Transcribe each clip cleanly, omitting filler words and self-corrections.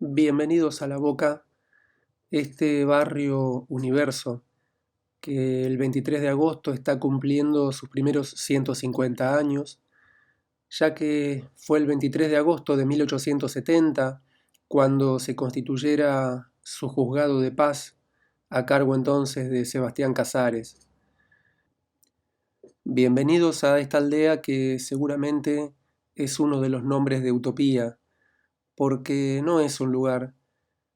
Bienvenidos a La Boca, este barrio universo que el 23 de agosto está cumpliendo sus primeros 150 años, ya que fue el 23 de agosto de 1870 cuando se constituyera su juzgado de paz a cargo entonces de Sebastián Casares. Bienvenidos a esta aldea que seguramente es uno de los nombres de Utopía, porque no es un lugar,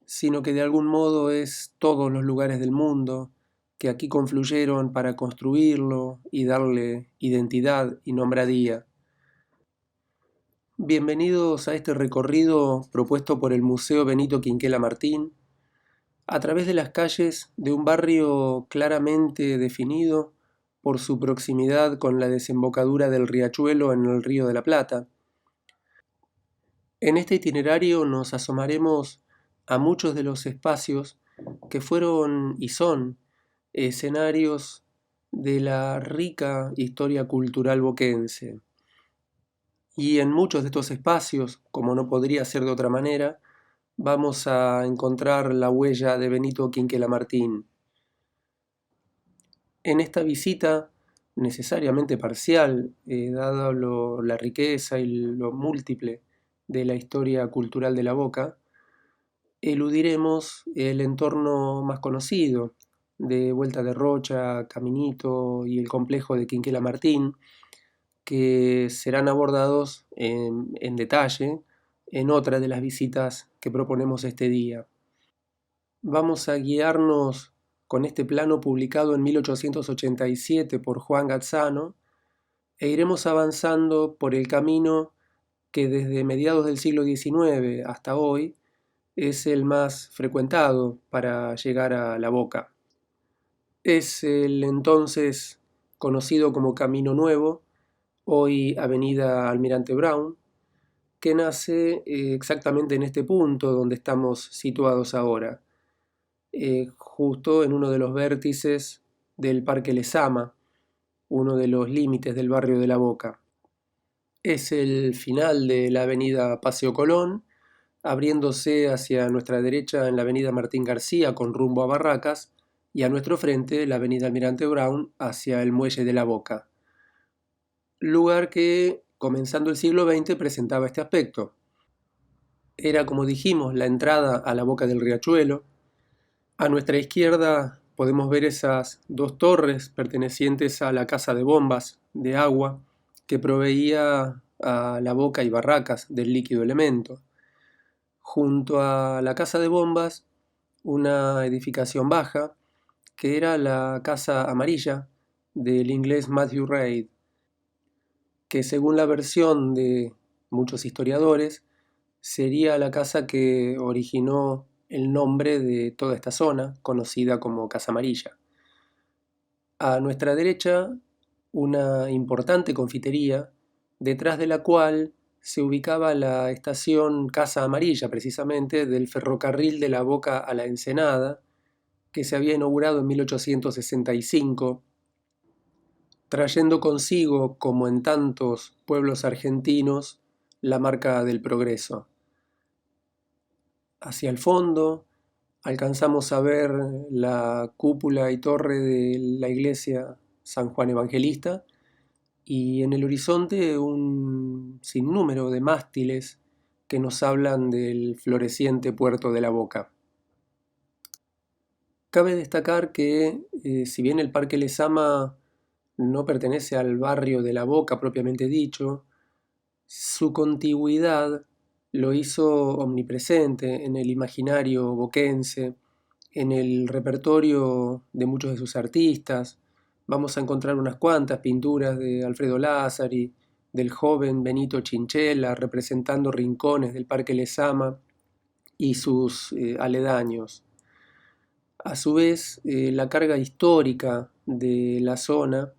sino que de algún modo es todos los lugares del mundo que aquí confluyeron para construirlo y darle identidad y nombradía. Bienvenidos a este recorrido propuesto por el Museo Benito Quinquela Martín, a través de las calles de un barrio claramente definido por su proximidad con la desembocadura del riachuelo en el Río de la Plata. En este itinerario nos asomaremos a muchos de los espacios que fueron y son escenarios de la rica historia cultural boquense. Y en muchos de estos espacios, como no podría ser de otra manera, vamos a encontrar la huella de Benito Quinquela Martín. En esta visita, necesariamente parcial, dada la riqueza y lo múltiple de la historia cultural de la Boca, eludiremos el entorno más conocido de Vuelta de Rocha, Caminito y el complejo de Quinquela Martín, que serán abordados en detalle en otra de las visitas que proponemos este día. Vamos a guiarnos con este plano publicado en 1887 por Juan Gazzano e iremos avanzando por el camino que desde mediados del siglo XIX hasta hoy es el más frecuentado para llegar a La Boca. Es el entonces conocido como Camino Nuevo, hoy Avenida Almirante Brown, que nace exactamente en este punto donde estamos situados ahora, justo en uno de los vértices del Parque Lezama, uno de los límites del barrio de La Boca. Es el final de la avenida Paseo Colón, abriéndose hacia nuestra derecha en la avenida Martín García con rumbo a Barracas y a nuestro frente la avenida Almirante Brown hacia el Muelle de la Boca. Lugar que, comenzando el siglo XX, presentaba este aspecto. Era, como dijimos, la entrada a la boca del riachuelo. A nuestra izquierda podemos ver esas dos torres pertenecientes a la casa de bombas de agua que proveía a la boca y Barracas del líquido elemento. Junto a la casa de bombas, una edificación baja, que era la Casa Amarilla del inglés Matthew Reid, que según la versión de muchos historiadores, sería la casa que originó el nombre de toda esta zona, conocida como Casa Amarilla. A nuestra derecha, una importante confitería, detrás de la cual se ubicaba la estación Casa Amarilla, precisamente, del ferrocarril de la Boca a la Ensenada, que se había inaugurado en 1865, trayendo consigo, como en tantos pueblos argentinos, la marca del progreso. Hacia el fondo alcanzamos a ver la cúpula y torre de la iglesia San Juan Evangelista y en el horizonte un sinnúmero de mástiles que nos hablan del floreciente puerto de la Boca. Cabe destacar que, si bien el Parque Lezama no pertenece al barrio de la Boca propiamente dicho, su contigüidad lo hizo omnipresente en el imaginario boquense, en el repertorio de muchos de sus artistas. Vamos a encontrar unas cuantas pinturas de Alfredo Lázari, del joven Benito Chinchella, representando rincones del Parque Lezama y sus aledaños. A su vez, la carga histórica de la zona,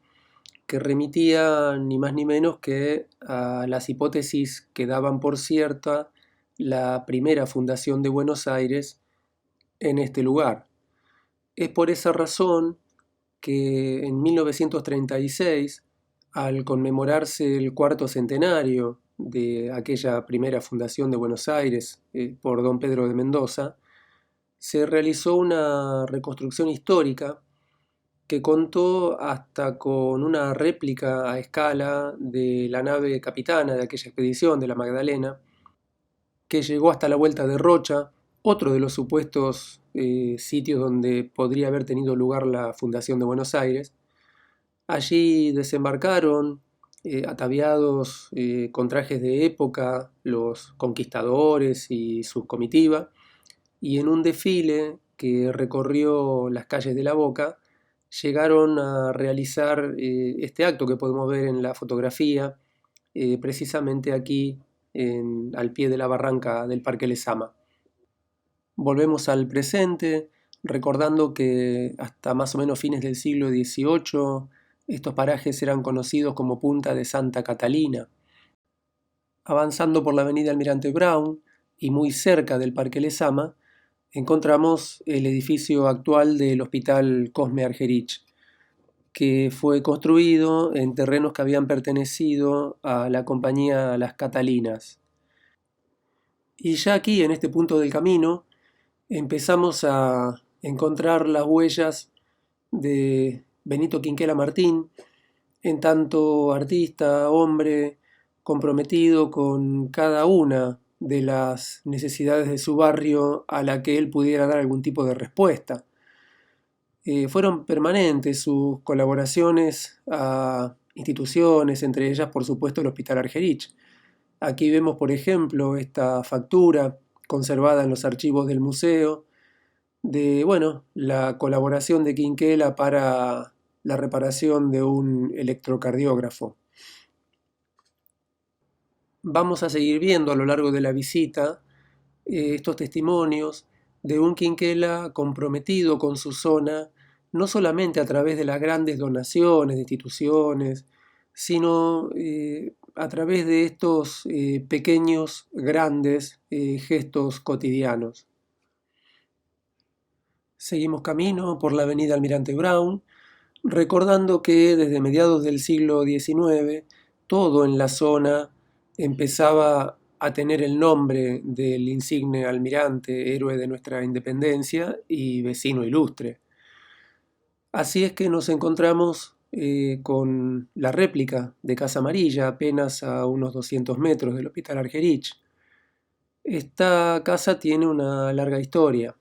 que remitía ni más ni menos que a las hipótesis que daban por cierta la primera fundación de Buenos Aires en este lugar. Es por esa razón que en 1936, al conmemorarse el cuarto centenario de aquella primera fundación de Buenos Aires por don Pedro de Mendoza, se realizó una reconstrucción histórica que contó hasta con una réplica a escala de la nave capitana de aquella expedición, de la Magdalena, que llegó hasta la Vuelta de Rocha, otro de los supuestos sitios donde podría haber tenido lugar la fundación de Buenos Aires. Allí desembarcaron, ataviados con trajes de época, los conquistadores y su comitiva, y en un desfile que recorrió las calles de La Boca, llegaron a realizar este acto que podemos ver en la fotografía, precisamente aquí al pie de la barranca del Parque Lezama. Volvemos al presente, recordando que hasta más o menos fines del siglo XVIII estos parajes eran conocidos como Punta de Santa Catalina. Avanzando por la avenida Almirante Brown y muy cerca del Parque Lezama, encontramos el edificio actual del Hospital Cosme Argerich, que fue construido en terrenos que habían pertenecido a la compañía Las Catalinas. Y ya aquí, en este punto del camino, empezamos a encontrar las huellas de Benito Quinquela Martín, en tanto artista, hombre, comprometido con cada una de las necesidades de su barrio a la que él pudiera dar algún tipo de respuesta. Fueron permanentes sus colaboraciones a instituciones, entre ellas por supuesto el Hospital Argerich. Aquí vemos por ejemplo esta factura conservada en los archivos del museo de la colaboración de Quinquela para la reparación de un electrocardiógrafo. Vamos a seguir viendo a lo largo de la visita estos testimonios de un Quinquela comprometido con su zona, no solamente a través de las grandes donaciones de instituciones, sino a través de estos pequeños, grandes gestos cotidianos. Seguimos camino por la avenida Almirante Brown, recordando que desde mediados del siglo XIX todo en la zona empezaba a tener el nombre del insigne almirante, héroe de nuestra independencia y vecino ilustre. Así es que nos encontramos con la réplica de Casa Amarilla, apenas a unos 200 metros del Hospital Argerich. Esta casa tiene una larga historia.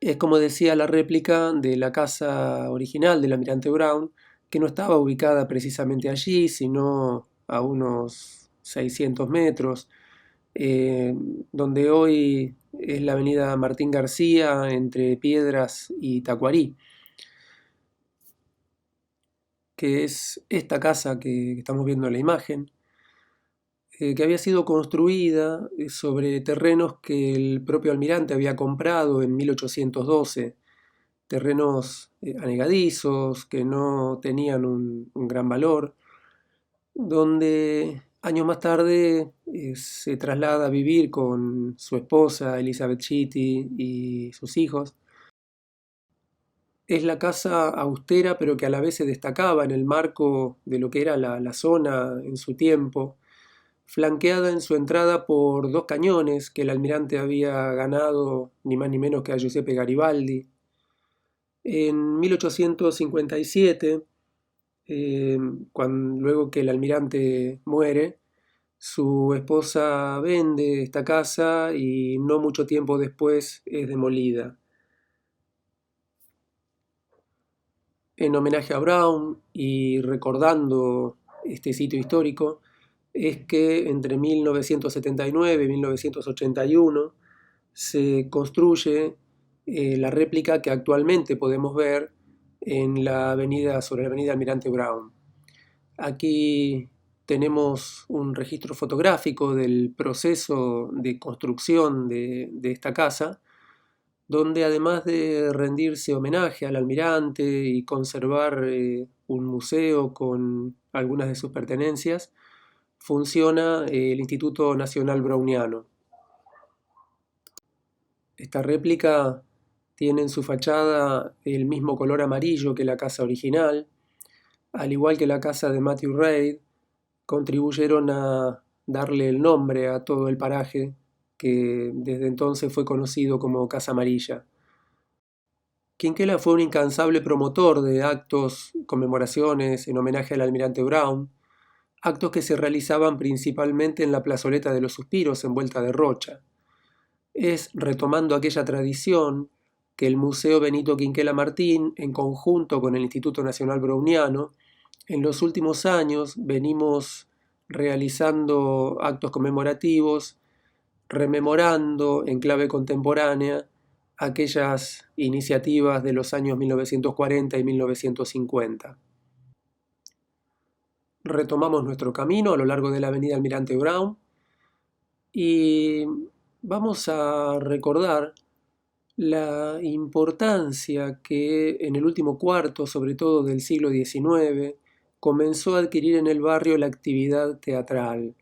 Es, como decía, la réplica de la casa original del almirante Brown, que no estaba ubicada precisamente allí, sino a unos 600 metros, donde hoy es la avenida Martín García entre Piedras y Tacuarí, que es esta casa que estamos viendo en la imagen, que había sido construida sobre terrenos que el propio almirante había comprado en 1812, terrenos anegadizos que no tenían un gran valor, donde años más tarde se traslada a vivir con su esposa Elizabeth Chitty y sus hijos. Es la casa austera, pero que a la vez se destacaba en el marco de lo que era la zona en su tiempo, flanqueada en su entrada por dos cañones que el almirante había ganado ni más ni menos que a Giuseppe Garibaldi. En 1857, luego que el almirante muere, su esposa vende esta casa y no mucho tiempo después es demolida. En homenaje a Brown y recordando este sitio histórico, es que entre 1979 y 1981 se construye la réplica que actualmente podemos ver sobre la avenida Almirante Brown. Aquí tenemos un registro fotográfico del proceso de construcción de esta casa, donde además de rendirse homenaje al almirante y conservar un museo con algunas de sus pertenencias, funciona el Instituto Nacional Browniano. Esta réplica tiene en su fachada el mismo color amarillo que la casa original. Al igual que la casa de Matthew Reid, contribuyeron a darle el nombre a todo el paraje que desde entonces fue conocido como Casa Amarilla. Quinquela fue un incansable promotor de actos, conmemoraciones en homenaje al almirante Brown, actos que se realizaban principalmente en la plazoleta de los Suspiros en Vuelta de Rocha. Es retomando aquella tradición que el Museo Benito Quinquela Martín, en conjunto con el Instituto Nacional Browniano, en los últimos años venimos realizando actos conmemorativos, rememorando en clave contemporánea aquellas iniciativas de los años 1940 y 1950. Retomamos nuestro camino a lo largo de la avenida Almirante Brown y vamos a recordar la importancia que en el último cuarto, sobre todo del siglo XIX, comenzó a adquirir en el barrio la actividad teatral.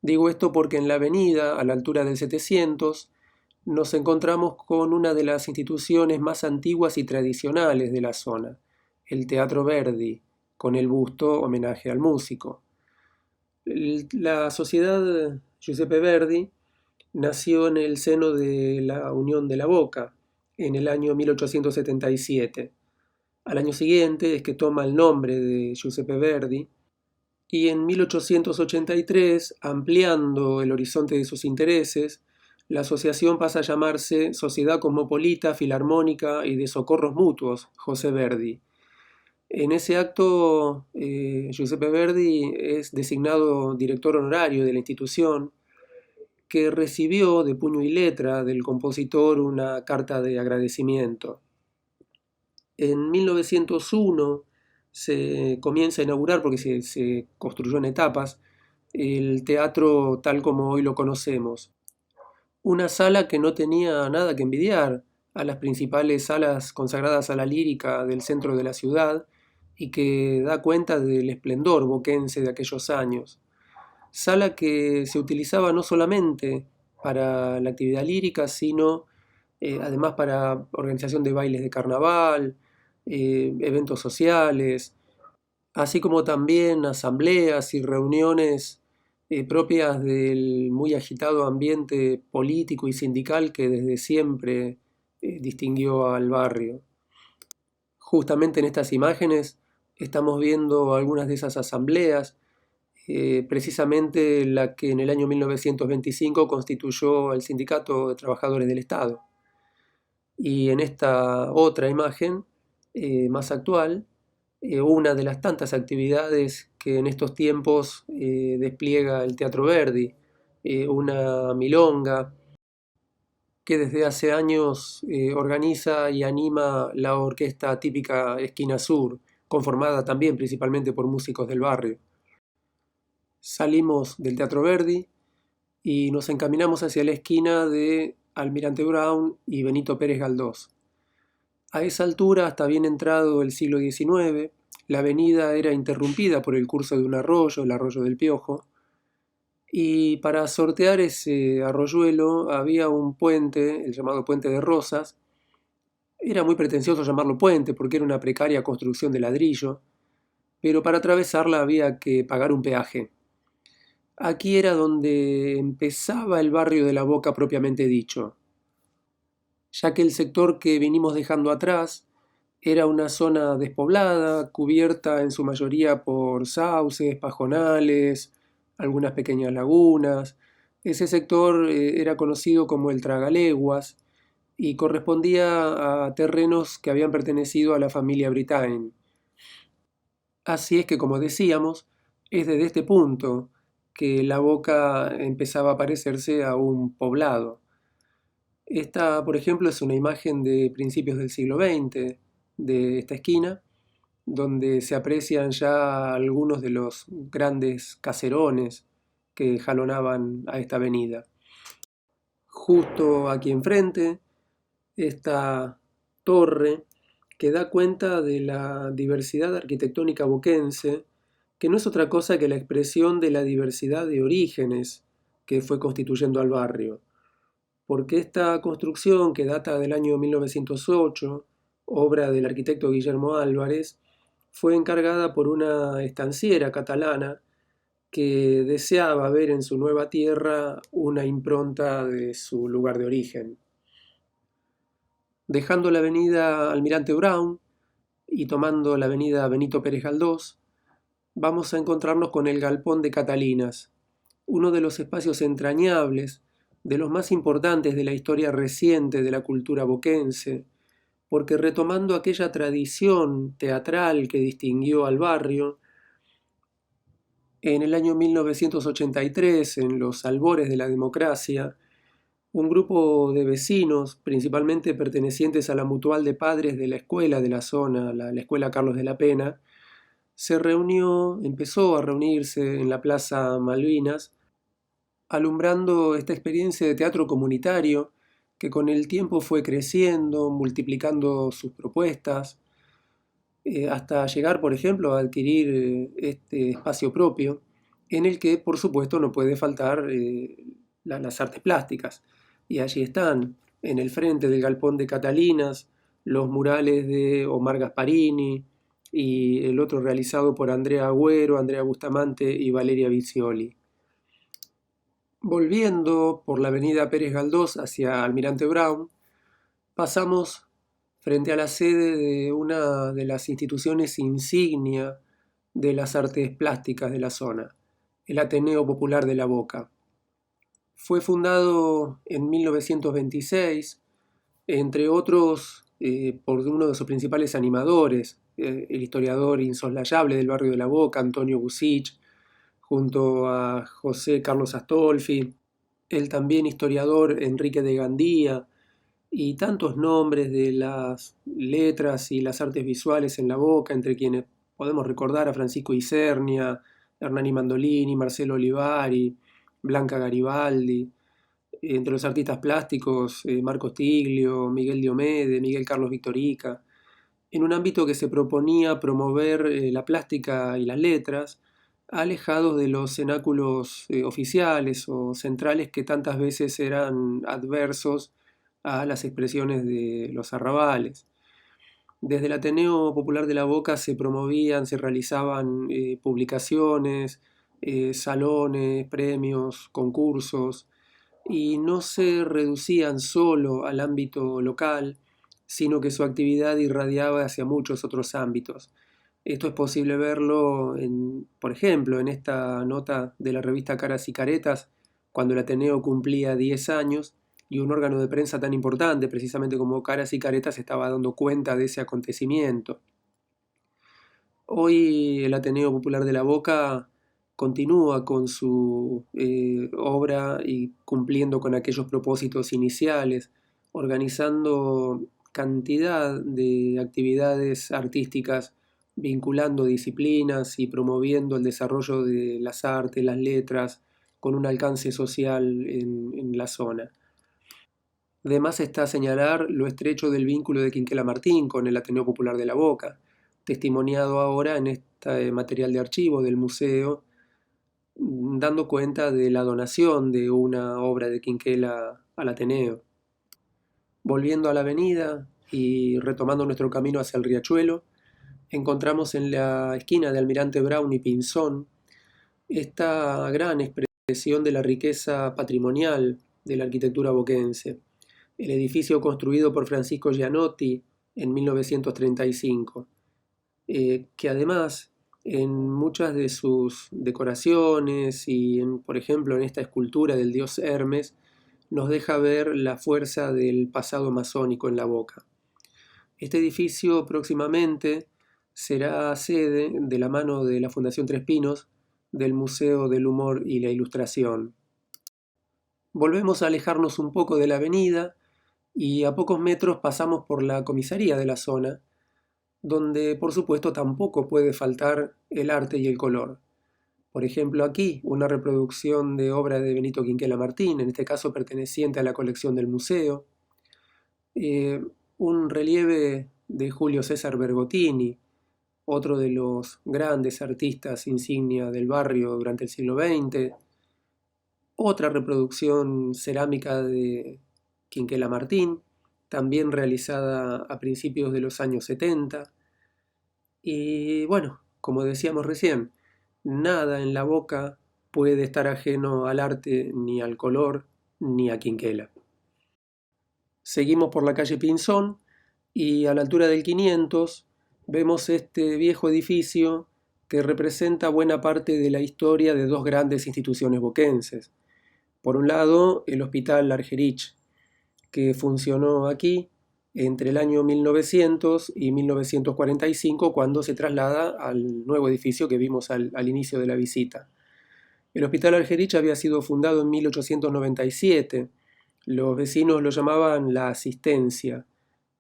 Digo esto porque en la avenida, a la altura del 700, nos encontramos con una de las instituciones más antiguas y tradicionales de la zona, el Teatro Verdi, con el busto homenaje al músico. La sociedad Giuseppe Verdi nació en el seno de la Unión de la Boca en el año 1877. Al año siguiente es que toma el nombre de Giuseppe Verdi y en 1883, ampliando el horizonte de sus intereses, la asociación pasa a llamarse Sociedad Cosmopolita, Filarmónica y de Socorros Mutuos José Verdi. En ese acto, Giuseppe Verdi es designado director honorario de la institución, que recibió de puño y letra del compositor una carta de agradecimiento. En 1901 se comienza a inaugurar, porque se construyó en etapas, el teatro tal como hoy lo conocemos. Una sala que no tenía nada que envidiar a las principales salas consagradas a la lírica del centro de la ciudad y que da cuenta del esplendor boquense de aquellos años. Sala que se utilizaba no solamente para la actividad lírica, sino además para organización de bailes de carnaval, eventos sociales, así como también asambleas y reuniones propias del muy agitado ambiente político y sindical que desde siempre distinguió al barrio. Justamente en estas imágenes estamos viendo algunas de esas asambleas, precisamente la que en el año 1925 constituyó el Sindicato de Trabajadores del Estado. Y en esta otra imagen, más actual, una de las tantas actividades que en estos tiempos despliega el Teatro Verdi, una milonga que desde hace años organiza y anima la orquesta típica Esquina Sur, conformada también principalmente por músicos del barrio. Salimos del Teatro Verdi y nos encaminamos hacia la esquina de Almirante Brown y Benito Pérez Galdós. A esa altura, hasta bien entrado el siglo XIX, la avenida era interrumpida por el curso de un arroyo, el arroyo del Piojo, y para sortear ese arroyuelo había un puente, el llamado Puente de Rosas. Era muy pretencioso llamarlo puente porque era una precaria construcción de ladrillo, pero para atravesarla había que pagar un peaje. Aquí era donde empezaba el barrio de la Boca propiamente dicho, ya que el sector que vinimos dejando atrás era una zona despoblada, cubierta en su mayoría por sauces, pajonales, algunas pequeñas lagunas. Ese sector era conocido como el Tragaleguas y correspondía a terrenos que habían pertenecido a la familia Britain. Así es que, como decíamos, es desde este punto que la Boca empezaba a parecerse a un poblado. Esta, por ejemplo, es una imagen de principios del siglo XX de esta esquina, donde se aprecian ya algunos de los grandes caserones que jalonaban a esta avenida. Justo aquí enfrente, esta torre que da cuenta de la diversidad arquitectónica boquense, que no es otra cosa que la expresión de la diversidad de orígenes que fue constituyendo al barrio. Porque esta construcción, que data del año 1908, obra del arquitecto Guillermo Álvarez, fue encargada por una estanciera catalana que deseaba ver en su nueva tierra una impronta de su lugar de origen. Dejando la avenida Almirante Brown y tomando la avenida Benito Pérez Galdós, vamos a encontrarnos con el Galpón de Catalinas, uno de los espacios entrañables, de los más importantes de la historia reciente de la cultura boquense, porque retomando aquella tradición teatral que distinguió al barrio, en el año 1983, en los albores de la democracia, un grupo de vecinos, principalmente pertenecientes a la mutual de padres de la escuela de la zona, la escuela Carlos de la Pena, empezó a reunirse en la Plaza Malvinas, alumbrando esta experiencia de teatro comunitario que con el tiempo fue creciendo, multiplicando sus propuestas, hasta llegar, por ejemplo, a adquirir este espacio propio, en el que, por supuesto, no puede faltar las artes plásticas. Y allí están, en el frente del Galpón de Catalinas, los murales de Omar Gasparini y el otro realizado por Andrea Agüero, Andrea Bustamante y Valeria Vicioli. Volviendo por la avenida Pérez Galdós hacia Almirante Brown, pasamos frente a la sede de una de las instituciones insignia de las artes plásticas de la zona, el Ateneo Popular de la Boca. Fue fundado en 1926, entre otros por uno de sus principales animadores, el historiador insoslayable del barrio de la Boca, Antonio Bucich, junto a José Carlos Astolfi, el también historiador Enrique de Gandía, y tantos nombres de las letras y las artes visuales en la Boca, entre quienes podemos recordar a Francisco Isernia, Hernani Mandolini, Marcelo Olivari, Blanca Garibaldi, entre los artistas plásticos Marcos Tiglio, Miguel Diomede, Miguel Carlos Victorica, en un ámbito que se proponía promover la plástica y las letras, alejados de los cenáculos oficiales o centrales que tantas veces eran adversos a las expresiones de los arrabales. Desde el Ateneo Popular de la Boca se promovían, se realizaban publicaciones, salones, premios, concursos, y no se reducían solo al ámbito local, sino que su actividad irradiaba hacia muchos otros ámbitos. Esto es posible verlo, por ejemplo, en esta nota de la revista Caras y Caretas, cuando el Ateneo cumplía 10 años y un órgano de prensa tan importante, precisamente como Caras y Caretas, estaba dando cuenta de ese acontecimiento. Hoy el Ateneo Popular de la Boca continúa con su obra y cumpliendo con aquellos propósitos iniciales, organizando cantidad de actividades artísticas, vinculando disciplinas y promoviendo el desarrollo de las artes, las letras, con un alcance social en la zona. Además está señalar lo estrecho del vínculo de Quinquela Martín con el Ateneo Popular de la Boca, testimoniado ahora en este material de archivo del museo, dando cuenta de la donación de una obra de Quinquela al Ateneo. Volviendo a la avenida y retomando nuestro camino hacia el riachuelo, encontramos en la esquina de Almirante Brown y Pinzón esta gran expresión de la riqueza patrimonial de la arquitectura boquense, el edificio construido por Francisco Gianotti en 1935, que además en muchas de sus decoraciones y por ejemplo en esta escultura del dios Hermes nos deja ver la fuerza del pasado masónico en la Boca. Este edificio próximamente será sede, de la mano de la Fundación Tres Pinos, del Museo del Humor y la Ilustración. Volvemos a alejarnos un poco de la avenida y a pocos metros pasamos por la comisaría de la zona, donde por supuesto tampoco puede faltar el arte y el color. Por ejemplo, aquí una reproducción de obra de Benito Quinquela Martín, en este caso perteneciente a la colección del museo, un relieve de Julio César Bergottini, otro de los grandes artistas insignia del barrio durante el siglo XX, otra reproducción cerámica de Quinquela Martín, también realizada a principios de los años 70. Y bueno, como decíamos recién, nada en la Boca puede estar ajeno al arte, ni al color, ni a Quinquela. Seguimos por la calle Pinzón y a la altura del 500 vemos este viejo edificio que representa buena parte de la historia de dos grandes instituciones boquenses. Por un lado, el Hospital Argerich, que funcionó aquí entre el año 1900 y 1945, cuando se traslada al nuevo edificio que vimos al inicio de la visita. El Hospital Argerich había sido fundado en 1897. Los vecinos lo llamaban la Asistencia.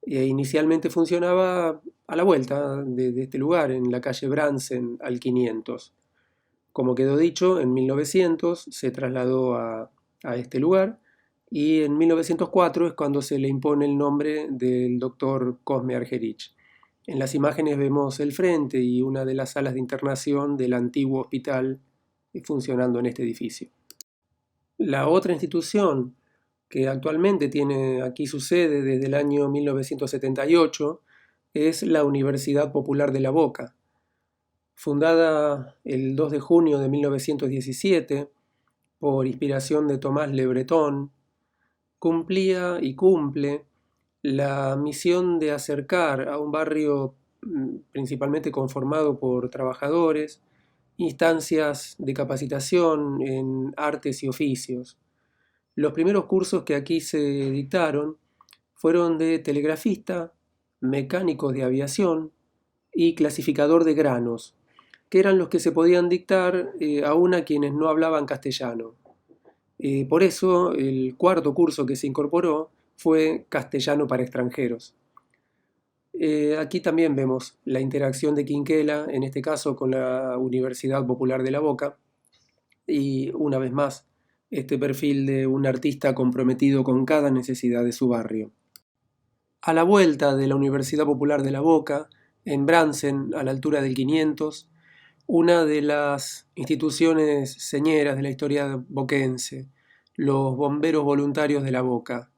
Inicialmente funcionaba a la vuelta de este lugar, en la calle Bransen al 500. Como quedó dicho, en 1900 se trasladó a este lugar y en 1904 es cuando se le impone el nombre del doctor Cosme Argerich. En las imágenes vemos el frente y una de las salas de internación del antiguo hospital funcionando en este edificio. La otra institución que actualmente tiene aquí su sede desde el año 1978 es la Universidad Popular de La Boca. Fundada el 2 de junio de 1917 por inspiración de Tomás Le Breton, cumplía y cumple la misión de acercar a un barrio principalmente conformado por trabajadores, instancias de capacitación en artes y oficios. Los primeros cursos que aquí se dictaron fueron de telegrafista, mecánico de aviación y clasificador de granos, que eran los que se podían dictar aún a quienes no hablaban castellano. Por eso el cuarto curso que se incorporó fue castellano para extranjeros. Aquí también vemos la interacción de Quinquela, en este caso con la Universidad Popular de La Boca, y una vez más, este perfil de un artista comprometido con cada necesidad de su barrio. A la vuelta de la Universidad Popular de La Boca, en Bransen, a la altura del 500, una de las instituciones señeras de la historia boquense, los bomberos voluntarios de La Boca.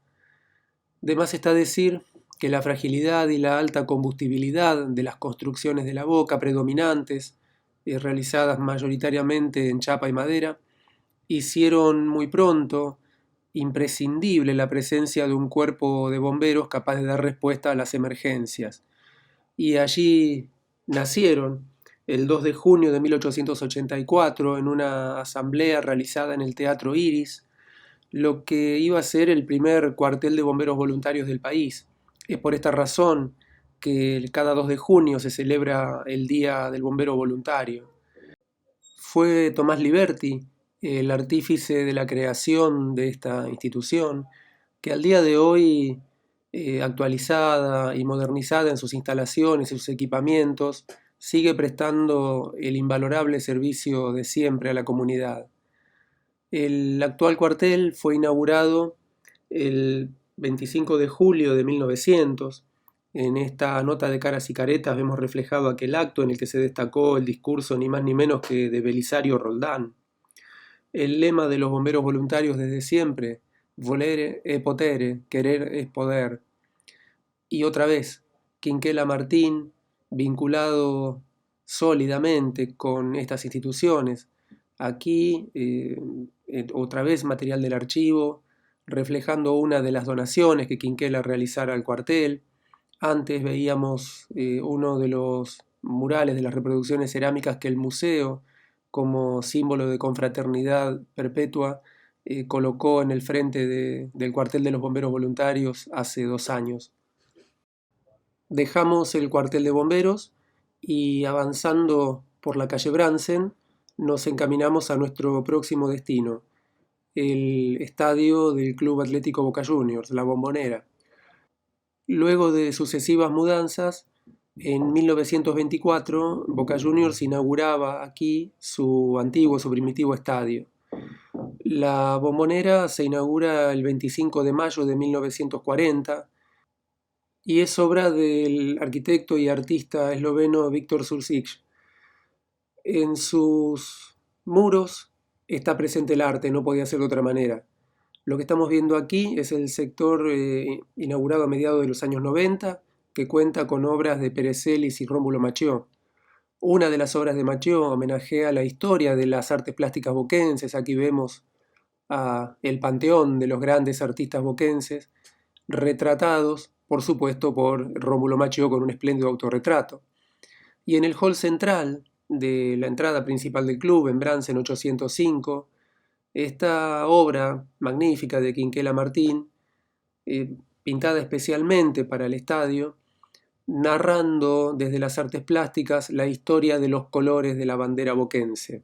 De más está decir que la fragilidad y la alta combustibilidad de las construcciones de La Boca predominantes, realizadas mayoritariamente en chapa y madera, hicieron muy pronto imprescindible la presencia de un cuerpo de bomberos capaz de dar respuesta a las emergencias. Y allí nacieron, el 2 de junio de 1884, en una asamblea realizada en el Teatro Iris, lo que iba a ser el primer cuartel de bomberos voluntarios del país. Es por esta razón que cada 2 de junio se celebra el Día del Bombero Voluntario. Fue Tomás Liberti el artífice de la creación de esta institución, que al día de hoy, actualizada y modernizada en sus instalaciones y sus equipamientos, sigue prestando el invalorable servicio de siempre a la comunidad. El actual cuartel fue inaugurado el 25 de julio de 1900. En esta nota de caras y caretas vemos reflejado aquel acto en el que se destacó el discurso ni más ni menos que de Belisario Roldán. El lema de los bomberos voluntarios desde siempre, volere e potere, querer es poder. Y otra vez, Quinquela Martín, vinculado sólidamente con estas instituciones. Aquí, otra vez material del archivo, reflejando una de las donaciones que Quinquela realizara al cuartel. Antes veíamos uno de los murales de las reproducciones cerámicas que el museo, como símbolo de confraternidad perpetua, colocó en el frente del cuartel de los bomberos voluntarios hace 2 años. Dejamos el cuartel de bomberos y avanzando por la calle Bransen nos encaminamos a nuestro próximo destino, el estadio del Club Atlético Boca Juniors, La Bombonera. Luego de sucesivas mudanzas, en 1924 Boca Juniors inauguraba aquí su antiguo, su primitivo estadio. La Bombonera se inaugura el 25 de mayo de 1940 y es obra del arquitecto y artista esloveno Viktor Sušić. En sus muros está presente el arte, no podía ser de otra manera. Lo que estamos viendo aquí es el sector inaugurado a mediados de los años 90, que cuenta con obras de Perezelis y Rómulo Machió. Una de las obras de Machió homenajea la historia de las artes plásticas boquenses. Aquí vemos a el panteón de los grandes artistas boquenses, retratados, por supuesto, por Rómulo Machió con un espléndido autorretrato. Y en el hall central de la entrada principal del club, en Bransen 805, esta obra magnífica de Quinquela Martín, pintada especialmente para el estadio, narrando desde las artes plásticas la historia de los colores de la bandera boquense.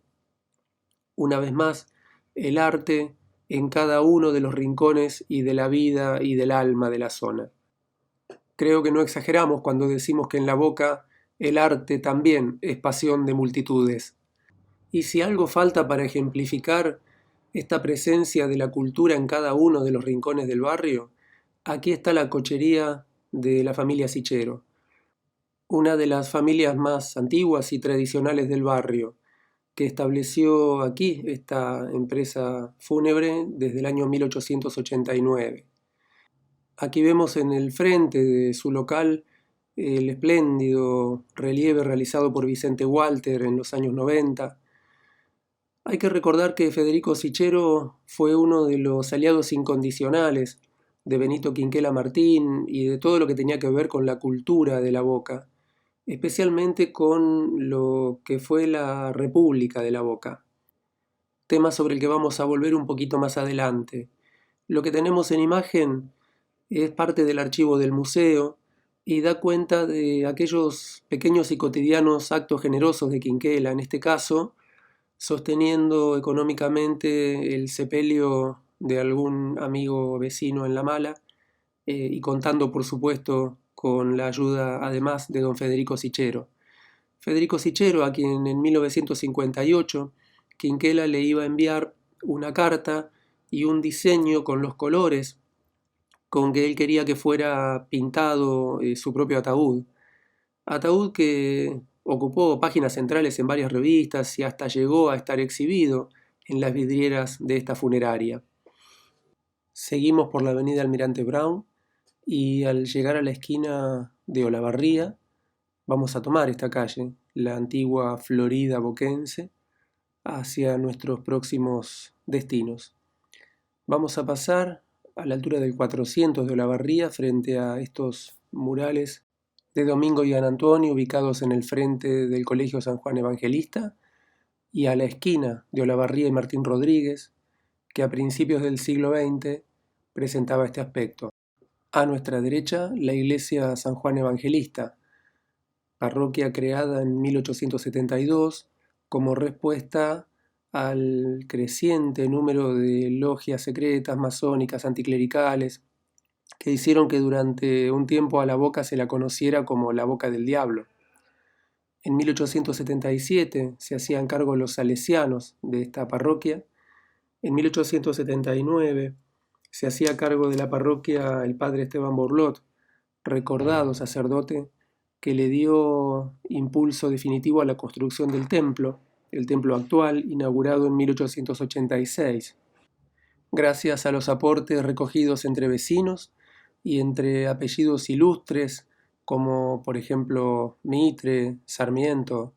Una vez más, el arte en cada uno de los rincones y de la vida y del alma de la zona. Creo que no exageramos cuando decimos que en la Boca el arte también es pasión de multitudes. Y si algo falta para ejemplificar esta presencia de la cultura en cada uno de los rincones del barrio, aquí está la cochería de la familia Sichero, una de las familias más antiguas y tradicionales del barrio, que estableció aquí esta empresa fúnebre desde el año 1889. Aquí vemos en el frente de su local el espléndido relieve realizado por Vicente Walter en los años 90. Hay que recordar que Federico Sichero fue uno de los aliados incondicionales de Benito Quinquela Martín y de todo lo que tenía que ver con la cultura de la Boca, especialmente con lo que fue la República de la Boca, tema sobre el que vamos a volver un poquito más adelante. Lo que tenemos en imagen es parte del archivo del museo y da cuenta de aquellos pequeños y cotidianos actos generosos de Quinquela, en este caso, sosteniendo económicamente el sepelio de algún amigo vecino en La Mala, y contando, por supuesto, con la ayuda además de don Federico Sichero. Federico Sichero, a quien en 1958 Quinquela le iba a enviar una carta y un diseño con los colores con que él quería que fuera pintado su propio ataúd. Ataúd que ocupó páginas centrales en varias revistas y hasta llegó a estar exhibido en las vidrieras de esta funeraria. Seguimos por la avenida Almirante Brown y al llegar a la esquina de Olavarría vamos a tomar esta calle, la antigua Florida boquense, hacia nuestros próximos destinos. Vamos a pasar a la altura del 400 de Olavarría frente a estos murales de Domingo y San Antonio ubicados en el frente del Colegio San Juan Evangelista y a la esquina de Olavarría y Martín Rodríguez, que a principios del siglo XX presentaba este aspecto. A nuestra derecha, la iglesia San Juan Evangelista, parroquia creada en 1872 como respuesta al creciente número de logias secretas, masónicas, anticlericales, que hicieron que durante un tiempo a la Boca se la conociera como la Boca del Diablo. En 1877 se hacían cargo los salesianos de esta parroquia. En 1879 se hacía cargo de la parroquia el padre Esteban Borlot, recordado sacerdote que le dio impulso definitivo a la construcción del templo, el templo actual, inaugurado en 1886, gracias a los aportes recogidos entre vecinos y entre apellidos ilustres como por ejemplo Mitre, Sarmiento.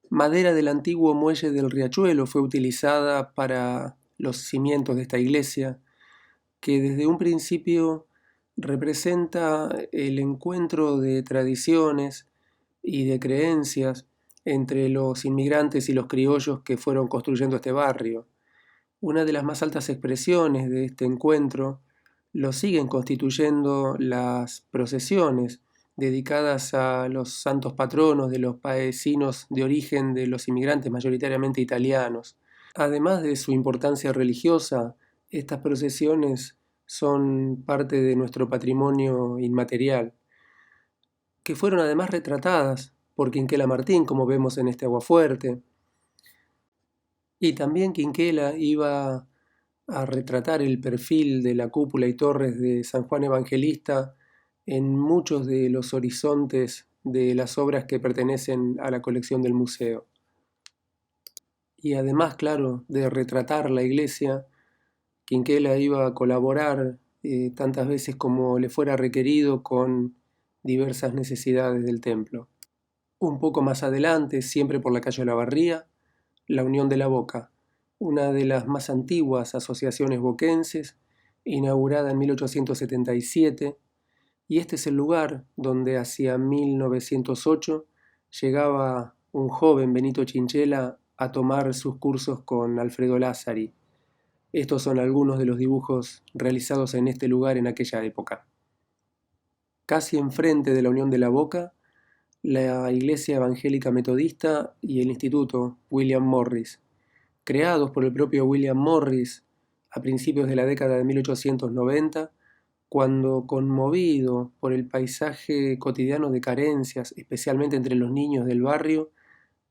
Madera del antiguo muelle del Riachuelo fue utilizada para los cimientos de esta iglesia, que desde un principio representa el encuentro de tradiciones y de creencias entre los inmigrantes y los criollos que fueron construyendo este barrio. Una de las más altas expresiones de este encuentro lo siguen constituyendo las procesiones dedicadas a los santos patronos de los paecinos de origen de los inmigrantes mayoritariamente italianos. Además de su importancia religiosa, estas procesiones son parte de nuestro patrimonio inmaterial, que fueron además retratadas por Quinquela Martín, como vemos en este aguafuerte. Y también Quinquela iba a retratar el perfil de la cúpula y torres de San Juan Evangelista en muchos de los horizontes de las obras que pertenecen a la colección del museo. Y además, claro, de retratar la iglesia, Quinquela iba a colaborar tantas veces como le fuera requerido con diversas necesidades del templo. Un poco más adelante, siempre por la calle Olavarría, la Unión de la Boca, una de las más antiguas asociaciones boquenses, inaugurada en 1877, y este es el lugar donde hacia 1908 llegaba un joven Benito Chinchela a tomar sus cursos con Alfredo Lázari. Estos son algunos de los dibujos realizados en este lugar en aquella época. Casi enfrente de la Unión de la Boca, la Iglesia Evangélica Metodista y el Instituto William Morris, creados por el propio William Morris a principios de la década de 1890, cuando, conmovido por el paisaje cotidiano de carencias, especialmente entre los niños del barrio,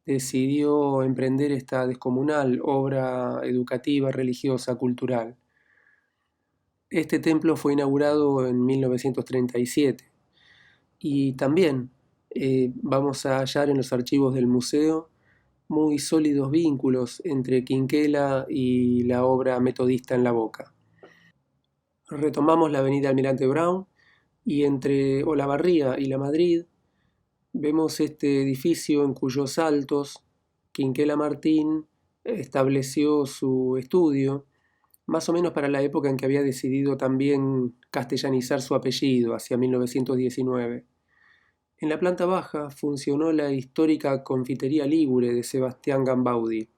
decidió emprender esta descomunal obra educativa, religiosa, cultural. Este templo fue inaugurado en 1937 y también vamos a hallar en los archivos del museo muy sólidos vínculos entre Quinquela y la obra metodista en la Boca. Retomamos la avenida Almirante Brown y entre Olavarría y La Madrid vemos este edificio en cuyos altos Quinquela Martín estableció su estudio, más o menos para la época en que había decidido también castellanizar su apellido, hacia 1919. En la planta baja funcionó la histórica confitería Ligure de Sebastián Gambaudi.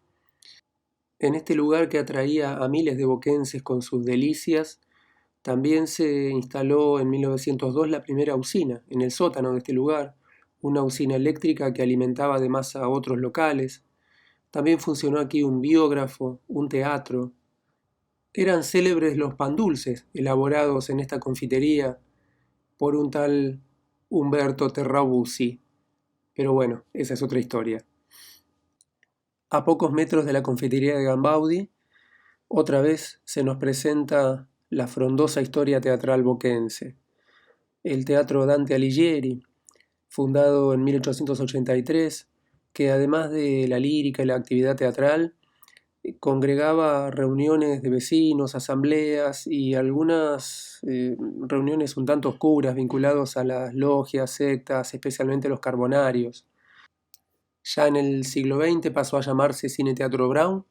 En este lugar que atraía a miles de boquenses con sus delicias, también se instaló en 1902 la primera usina, en el sótano de este lugar, una usina eléctrica que alimentaba además a otros locales. También funcionó aquí un biógrafo, un teatro. Eran célebres los pan dulces elaborados en esta confitería por un tal Umberto Terrabusi. Pero bueno, esa es otra historia. A pocos metros de la confitería de Gambaudi, otra vez se nos presenta la frondosa historia teatral boquense. El Teatro Dante Alighieri, fundado en 1883, que además de la lírica y la actividad teatral, congregaba reuniones de vecinos, asambleas y algunas reuniones un tanto oscuras vinculados a las logias, sectas, especialmente los carbonarios. Ya en el siglo XX pasó a llamarse Cine Teatro Brown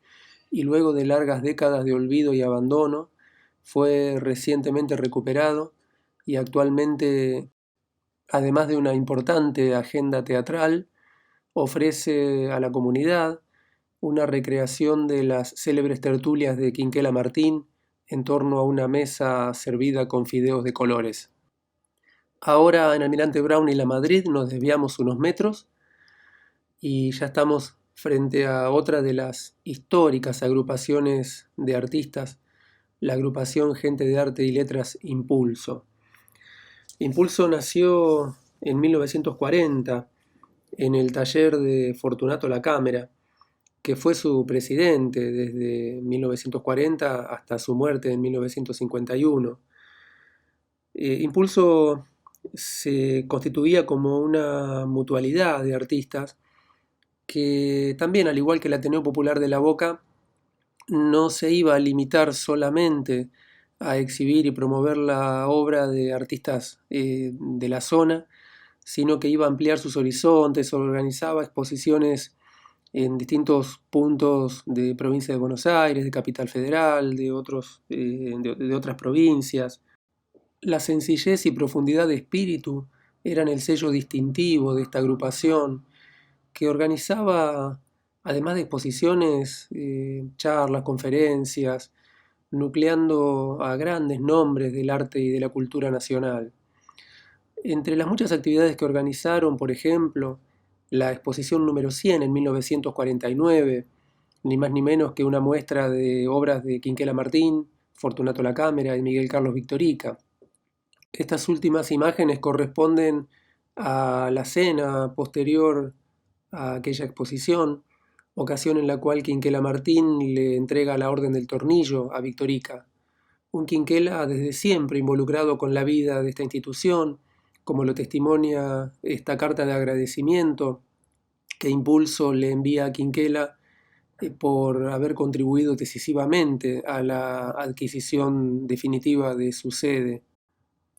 y luego de largas décadas de olvido y abandono fue recientemente recuperado y actualmente, además de una importante agenda teatral, ofrece a la comunidad una recreación de las célebres tertulias de Quinquela Martín en torno a una mesa servida con fideos de colores. Ahora en Almirante Brown y La Madrid nos desviamos unos metros y ya estamos frente a otra de las históricas agrupaciones de artistas, la agrupación Gente de Arte y Letras Impulso. Impulso nació en 1940 en el taller de Fortunato La Cámara, que fue su presidente desde 1940 hasta su muerte en 1951. Impulso se constituía como una mutualidad de artistas que también, al igual que el Ateneo Popular de La Boca, no se iba a limitar solamente a exhibir y promover la obra de artistas de la zona, sino que iba a ampliar sus horizontes, organizaba exposiciones en distintos puntos de provincia de Buenos Aires, de Capital Federal, de otras provincias. La sencillez y profundidad de espíritu eran el sello distintivo de esta agrupación, que organizaba, además de exposiciones, charlas, conferencias, nucleando a grandes nombres del arte y de la cultura nacional. Entre las muchas actividades que organizaron, por ejemplo, la exposición número 100 en 1949, ni más ni menos que una muestra de obras de Quinquela Martín, Fortunato La Cámara y Miguel Carlos Victorica. Estas últimas imágenes corresponden a la cena posterior a aquella exposición, ocasión en la cual Quinquela Martín le entrega la Orden del Tornillo a Victorica. Un Quinquela desde siempre involucrado con la vida de esta institución, como lo testimonia esta carta de agradecimiento que Impulso le envía a Quinquela por haber contribuido decisivamente a la adquisición definitiva de su sede.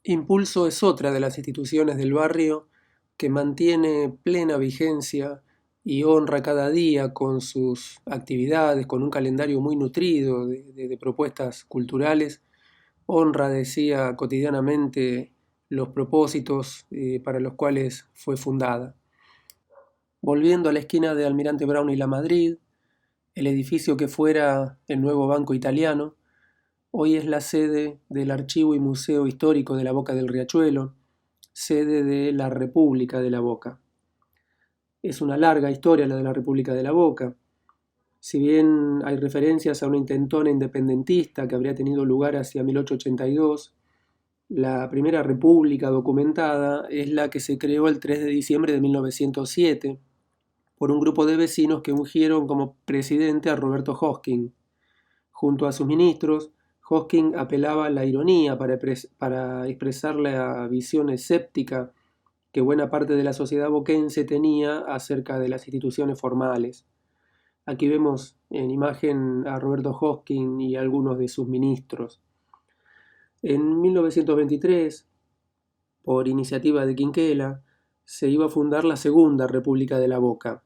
Impulso es otra de las instituciones del barrio que mantiene plena vigencia y honra cada día con sus actividades, con un calendario muy nutrido de propuestas culturales, honra, decía, cotidianamente los propósitos para los cuales fue fundada. Volviendo a la esquina de Almirante Brown y La Madrid, el edificio que fuera el nuevo Banco Italiano, hoy es la sede del Archivo y Museo Histórico de la Boca del Riachuelo, sede de la República de la Boca. Es una larga historia la de la República de la Boca. Si bien hay referencias a una intentona independentista que habría tenido lugar hacia 1882, la primera república documentada es la que se creó el 3 de diciembre de 1907 por un grupo de vecinos que ungieron como presidente a Roberto Hosking. Junto a sus ministros, Hosking apelaba a la ironía para expresar la visión escéptica que buena parte de la sociedad boquense tenía acerca de las instituciones formales. Aquí vemos en imagen a Roberto Hosking y algunos de sus ministros. En 1923, por iniciativa de Quinquela, se iba a fundar la Segunda República de la Boca,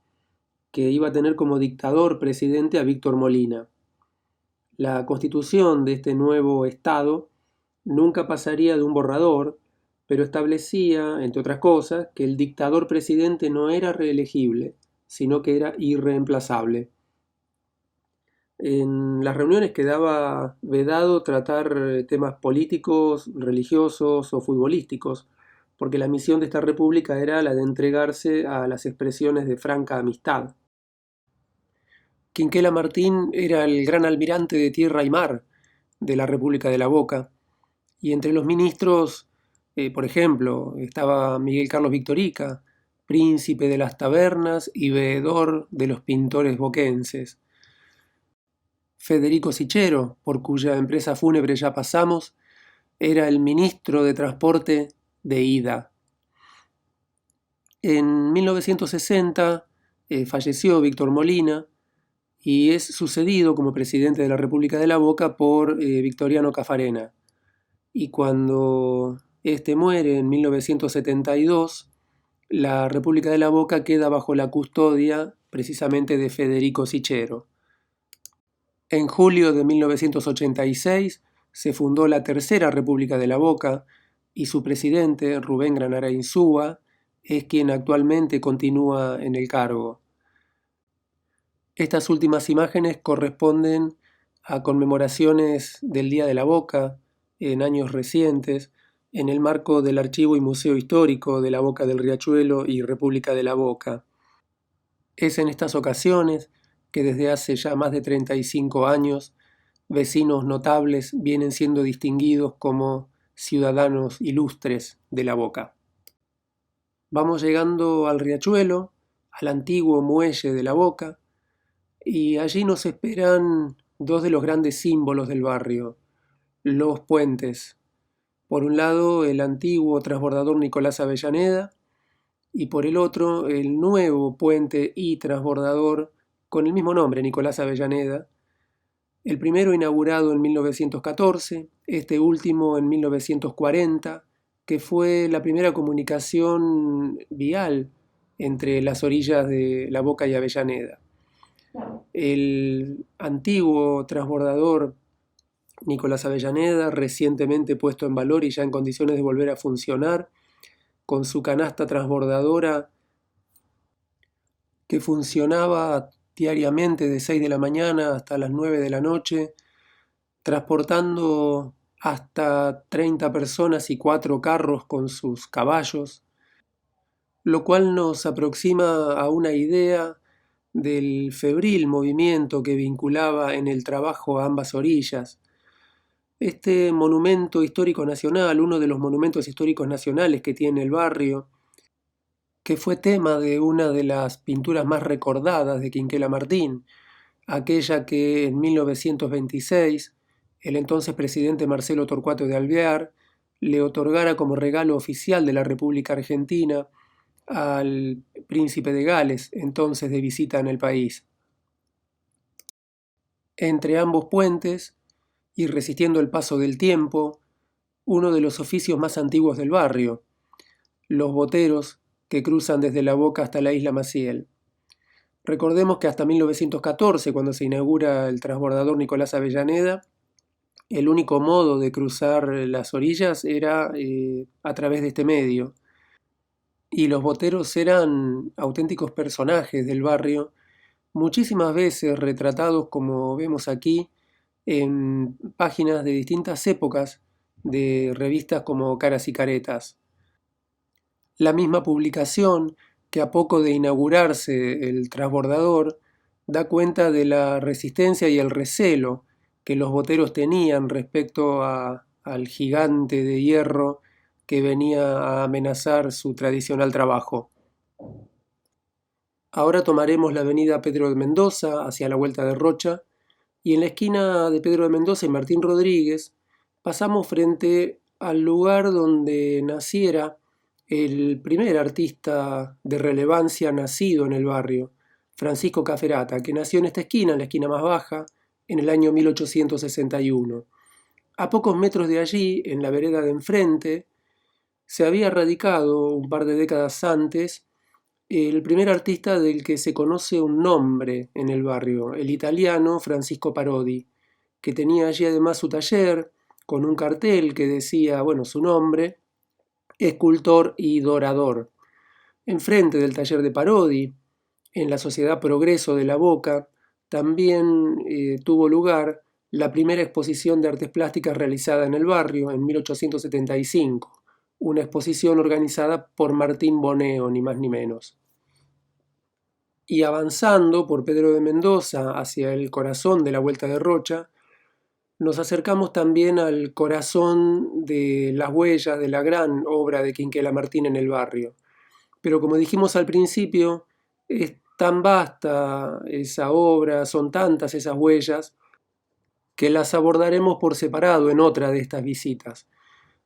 que iba a tener como dictador presidente a Víctor Molina. La constitución de este nuevo Estado nunca pasaría de un borrador, pero establecía, entre otras cosas, que el dictador presidente no era reelegible, sino que era irreemplazable. En las reuniones quedaba vedado tratar temas políticos, religiosos o futbolísticos, porque la misión de esta república era la de entregarse a las expresiones de franca amistad. Quinquela Martín era el gran almirante de tierra y mar de la República de la Boca, y entre los ministros, por ejemplo, estaba Miguel Carlos Victorica, príncipe de las tabernas y veedor de los pintores boquenses. Federico Sichero, por cuya empresa fúnebre ya pasamos, era el ministro de Transporte de Ida. En 1960 falleció Víctor Molina y es sucedido como presidente de la República de la Boca por Victoriano Cafarena. Y cuando este muere en 1972, la República de la Boca queda bajo la custodia precisamente de Federico Sichero. En julio de 1986 se fundó la Tercera República de la Boca y su presidente, Rubén Granara Insúa, es quien actualmente continúa en el cargo. Estas últimas imágenes corresponden a conmemoraciones del Día de la Boca en años recientes, en el marco del Archivo y Museo Histórico de la Boca del Riachuelo y República de la Boca. Es en estas ocasiones que desde hace ya más de 35 años, vecinos notables vienen siendo distinguidos como ciudadanos ilustres de la Boca. Vamos llegando al riachuelo, al antiguo muelle de la Boca, y allí nos esperan dos de los grandes símbolos del barrio, los puentes. Por un lado, el antiguo transbordador Nicolás Avellaneda, y por el otro, el nuevo puente y transbordador con el mismo nombre, Nicolás Avellaneda, el primero inaugurado en 1914, este último en 1940, que fue la primera comunicación vial entre las orillas de La Boca y Avellaneda. El antiguo transbordador Nicolás Avellaneda, recientemente puesto en valor y ya en condiciones de volver a funcionar, con su canasta transbordadora que funcionaba diariamente de 6 de la mañana hasta las 9 de la noche, transportando hasta 30 personas y 4 carros con sus caballos, lo cual nos aproxima a una idea del febril movimiento que vinculaba en el trabajo a ambas orillas. Este monumento histórico nacional, uno de los monumentos históricos nacionales que tiene el barrio, que fue tema de una de las pinturas más recordadas de Quinquela Martín, aquella que en 1926 el entonces presidente Marcelo Torcuato de Alvear le otorgara como regalo oficial de la República Argentina al príncipe de Gales, entonces de visita en el país. Entre ambos puentes, y resistiendo el paso del tiempo, uno de los oficios más antiguos del barrio, los boteros, que cruzan desde La Boca hasta la isla Maciel. Recordemos que hasta 1914, cuando se inaugura el transbordador Nicolás Avellaneda, el único modo de cruzar las orillas era a través de este medio. Y los boteros eran auténticos personajes del barrio, muchísimas veces retratados, como vemos aquí, en páginas de distintas épocas de revistas como Caras y Caretas. La misma publicación, que a poco de inaugurarse el transbordador, da cuenta de la resistencia y el recelo que los boteros tenían respecto al gigante de hierro que venía a amenazar su tradicional trabajo. Ahora tomaremos la avenida Pedro de Mendoza hacia la Vuelta de Rocha y en la esquina de Pedro de Mendoza y Martín Rodríguez pasamos frente al lugar donde naciera el primer artista de relevancia nacido en el barrio, Francisco Caferata, que nació en esta esquina, en la esquina más baja, en el año 1861. A pocos metros de allí, en la vereda de enfrente, se había radicado un par de décadas antes el primer artista del que se conoce un nombre en el barrio, el italiano Francisco Parodi, que tenía allí además su taller con un cartel que decía, bueno, su nombre, escultor y dorador. Enfrente del taller de Parodi, en la Sociedad Progreso de La Boca, también tuvo lugar la primera exposición de artes plásticas realizada en el barrio en 1875, una exposición organizada por Martín Boneo, ni más ni menos. Y avanzando por Pedro de Mendoza hacia el corazón de la Vuelta de Rocha, nos acercamos también al corazón de las huellas de la gran obra de Quinquela Martín en el barrio. Pero como dijimos al principio, es tan vasta esa obra, son tantas esas huellas, que las abordaremos por separado en otra de estas visitas.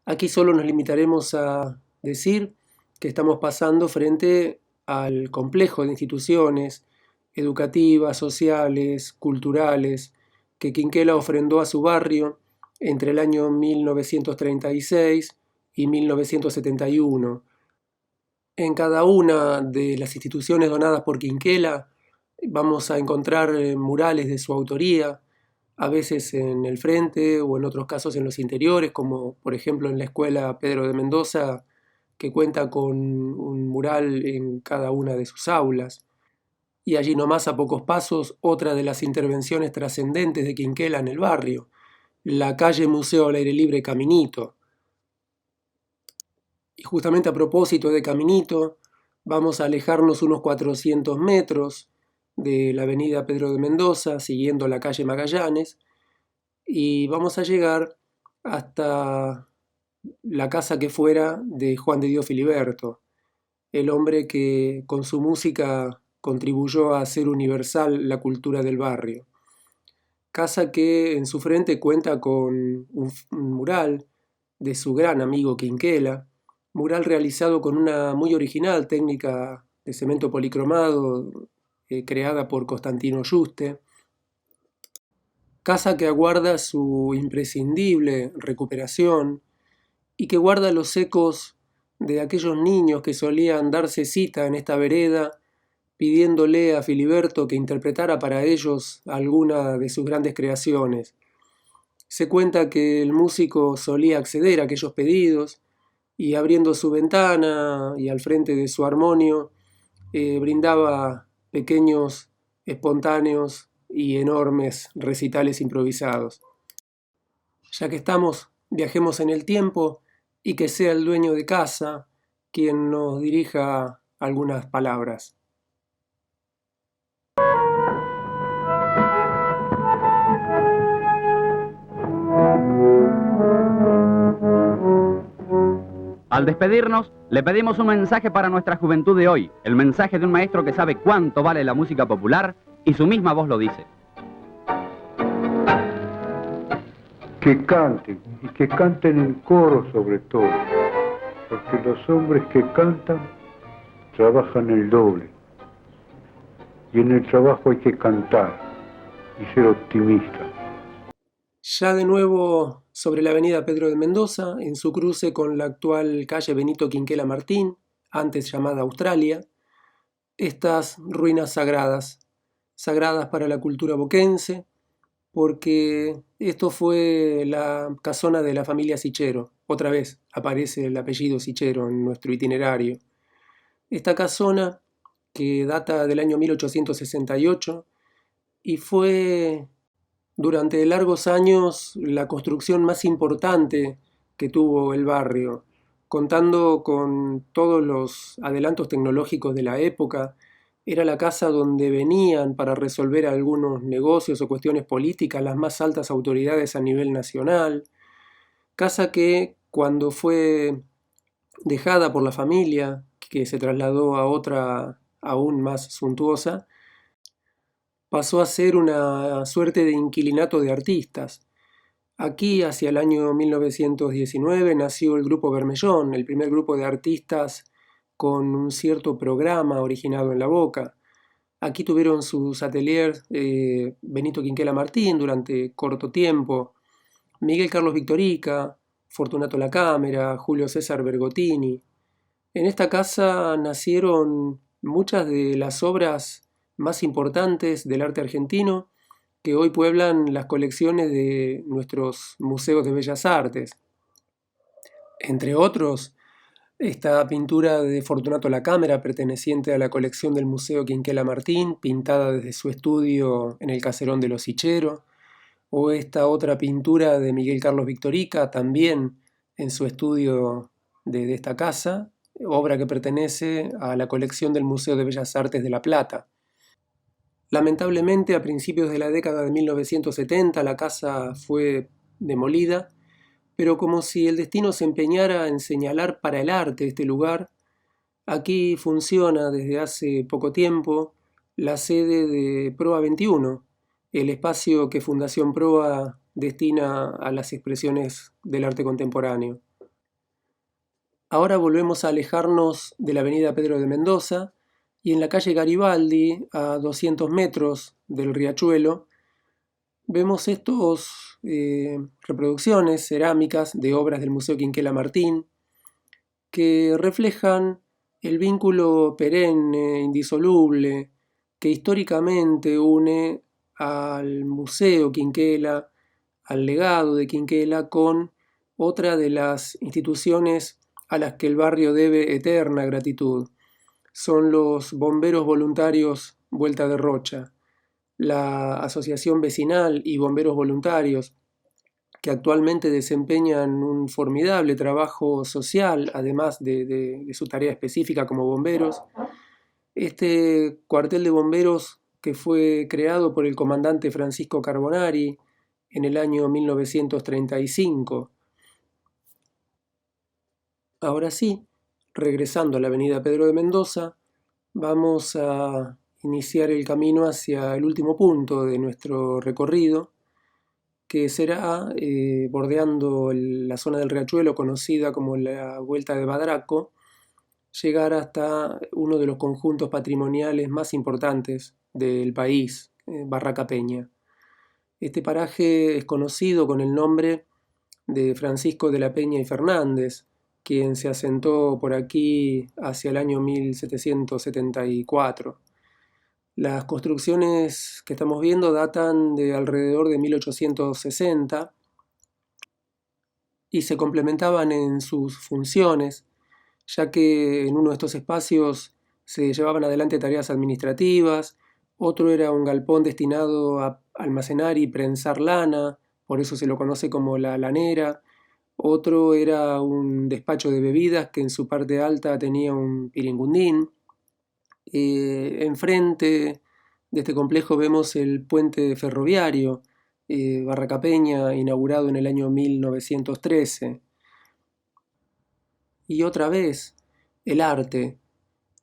Aquí solo nos limitaremos a decir que estamos pasando frente al complejo de instituciones educativas, sociales, culturales, que Quinquela ofrendó a su barrio entre el año 1936 y 1971. En cada una de las instituciones donadas por Quinquela vamos a encontrar murales de su autoría, a veces en el frente o en otros casos en los interiores, como por ejemplo en la escuela Pedro de Mendoza, que cuenta con un mural en cada una de sus aulas. Y allí nomás a pocos pasos, otra de las intervenciones trascendentes de Quinquela en el barrio, la calle Museo al Aire Libre Caminito. Y justamente a propósito de Caminito, vamos a alejarnos unos 400 metros de la avenida Pedro de Mendoza, siguiendo la calle Magallanes, y vamos a llegar hasta la casa que fuera de Juan de Dios Filiberto, el hombre que con su música contribuyó a hacer universal la cultura del barrio. Casa que en su frente cuenta con un mural de su gran amigo Quinquela, mural realizado con una muy original técnica de cemento policromado creada por Constantino Juste. Casa que aguarda su imprescindible recuperación y que guarda los ecos de aquellos niños que solían darse cita en esta vereda pidiéndole a Filiberto que interpretara para ellos alguna de sus grandes creaciones. Se cuenta que el músico solía acceder a aquellos pedidos y abriendo su ventana y al frente de su armonio brindaba pequeños, espontáneos y enormes recitales improvisados. Ya que estamos, viajemos en el tiempo y que sea el dueño de casa quien nos dirija algunas palabras. Al despedirnos, le pedimos un mensaje para nuestra juventud de hoy, el mensaje de un maestro que sabe cuánto vale la música popular y su misma voz lo dice. Que canten, y que canten en coro sobre todo, porque los hombres que cantan trabajan el doble, y en el trabajo hay que cantar y ser optimista. Ya de nuevo sobre la avenida Pedro de Mendoza, en su cruce con la actual calle Benito Quinquela Martín, antes llamada Australia, estas ruinas sagradas, sagradas para la cultura boquense, porque esto fue la casona de la familia Sichero. Otra vez aparece el apellido Sichero en nuestro itinerario. Esta casona, que data del año 1868, y fue durante largos años la construcción más importante que tuvo el barrio, contando con todos los adelantos tecnológicos de la época. Era la casa donde venían para resolver algunos negocios o cuestiones políticas las más altas autoridades a nivel nacional. Casa que, cuando fue dejada por la familia, que se trasladó a otra aún más suntuosa, pasó a ser una suerte de inquilinato de artistas. Aquí, hacia el año 1919, nació el Grupo Bermellón, el primer grupo de artistas con un cierto programa originado en La Boca. Aquí tuvieron sus ateliers Benito Quinquela Martín durante corto tiempo, Miguel Carlos Victorica, Fortunato La Cámara, Julio César Bergottini. En esta casa nacieron muchas de las obras más importantes del arte argentino que hoy pueblan las colecciones de nuestros museos de bellas artes. Entre otros, esta pintura de Fortunato La Cámara, perteneciente a la colección del Museo Quinquela Martín, pintada desde su estudio en el Caserón de los Sichero, o esta otra pintura de Miguel Carlos Victorica, también en su estudio de esta casa, obra que pertenece a la colección del Museo de Bellas Artes de La Plata. Lamentablemente, a principios de la década de 1970, la casa fue demolida, pero como si el destino se empeñara en señalar para el arte este lugar, aquí funciona desde hace poco tiempo la sede de Proa 21, el espacio que Fundación Proa destina a las expresiones del arte contemporáneo. Ahora volvemos a alejarnos de la avenida Pedro de Mendoza y en la calle Garibaldi, a 200 metros del riachuelo, vemos estos reproducciones cerámicas de obras del Museo Quinquela Martín que reflejan el vínculo perenne, indisoluble, que históricamente une al Museo Quinquela, al legado de Quinquela, con otra de las instituciones a las que el barrio debe eterna gratitud. Son los bomberos voluntarios Vuelta de Rocha, la asociación vecinal y bomberos voluntarios que actualmente desempeñan un formidable trabajo social, además de su tarea específica como bomberos. Este cuartel de bomberos, que fue creado por el comandante Francisco Carbonari en el año 1935. Ahora sí, regresando a la avenida Pedro de Mendoza, vamos a iniciar el camino hacia el último punto de nuestro recorrido, que será bordeando la zona del riachuelo conocida como la Vuelta de Badraco, llegar hasta uno de los conjuntos patrimoniales más importantes del país, Barraca Peña. Este paraje es conocido con el nombre de Francisco de la Peña y Fernández, quien se asentó por aquí hacia el año 1774. Las construcciones que estamos viendo datan de alrededor de 1860 y se complementaban en sus funciones, ya que en uno de estos espacios se llevaban adelante tareas administrativas, otro era un galpón destinado a almacenar y prensar lana, por eso se lo conoce como la lanera, otro era un despacho de bebidas que en su parte alta tenía un piringundín. Enfrente de este complejo vemos el puente ferroviario Barraca Peña, inaugurado en el año 1913. Y otra vez, el arte,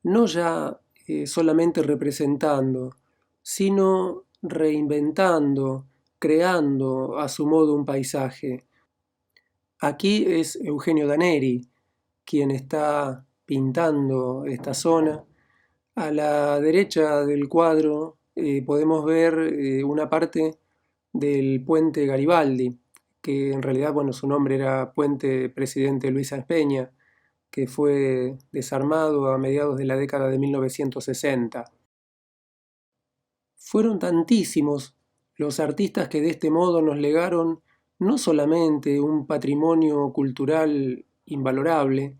no ya solamente representando, sino reinventando, creando a su modo un paisaje. Aquí es Eugenio Daneri quien está pintando esta zona. A la derecha del cuadro podemos ver una parte del puente Garibaldi, que en realidad, bueno, su nombre era Puente Presidente Luis Sáenz Peña, que fue desarmado a mediados de la década de 1960. Fueron tantísimos los artistas que de este modo nos legaron no solamente un patrimonio cultural invalorable,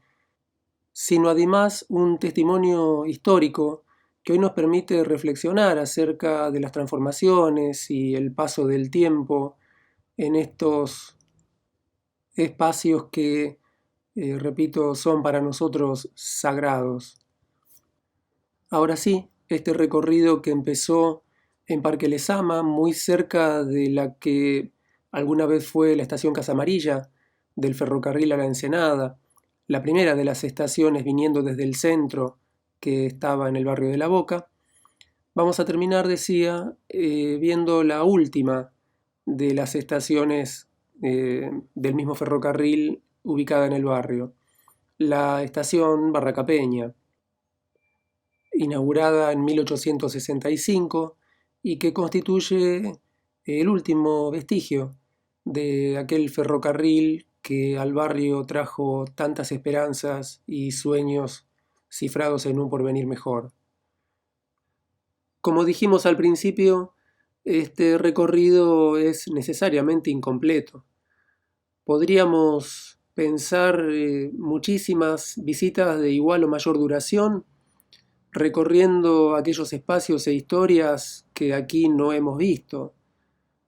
sino además un testimonio histórico que hoy nos permite reflexionar acerca de las transformaciones y el paso del tiempo en estos espacios que, repito, son para nosotros sagrados. Ahora sí, este recorrido que empezó en Parque Lezama, muy cerca de la que alguna vez fue la estación Casa Amarilla del ferrocarril a la Ensenada, la primera de las estaciones viniendo desde el centro que estaba en el barrio de La Boca. Vamos a terminar, decía, viendo la última de las estaciones del mismo ferrocarril ubicada en el barrio, la estación Barracapeña, inaugurada en 1865 y que constituye el último vestigio de aquel ferrocarril que al barrio trajo tantas esperanzas y sueños cifrados en un porvenir mejor. Como dijimos al principio, este recorrido es necesariamente incompleto. Podríamos pensar muchísimas visitas de igual o mayor duración, recorriendo aquellos espacios e historias que aquí no hemos visto,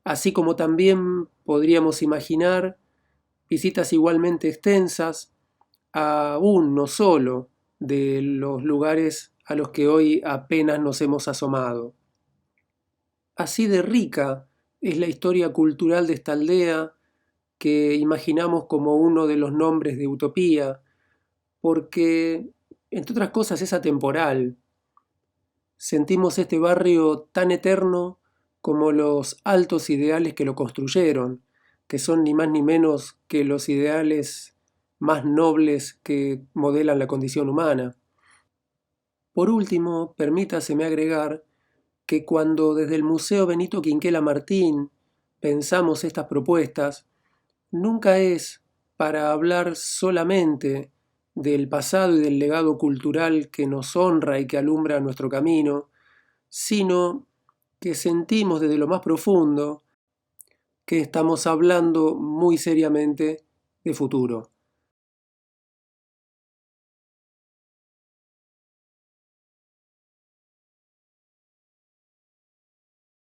así como también podríamos imaginar visitas igualmente extensas a uno solo de los lugares a los que hoy apenas nos hemos asomado. Así de rica es la historia cultural de esta aldea que imaginamos como uno de los nombres de Utopía, porque, entre otras cosas, es atemporal. Sentimos este barrio tan eterno como los altos ideales que lo construyeron, que son ni más ni menos que los ideales más nobles que modelan la condición humana. Por último, permítaseme agregar que cuando desde el Museo Benito Quinquela Martín pensamos estas propuestas, nunca es para hablar solamente del pasado y del legado cultural que nos honra y que alumbra nuestro camino, sino que sentimos desde lo más profundo que estamos hablando muy seriamente de futuro.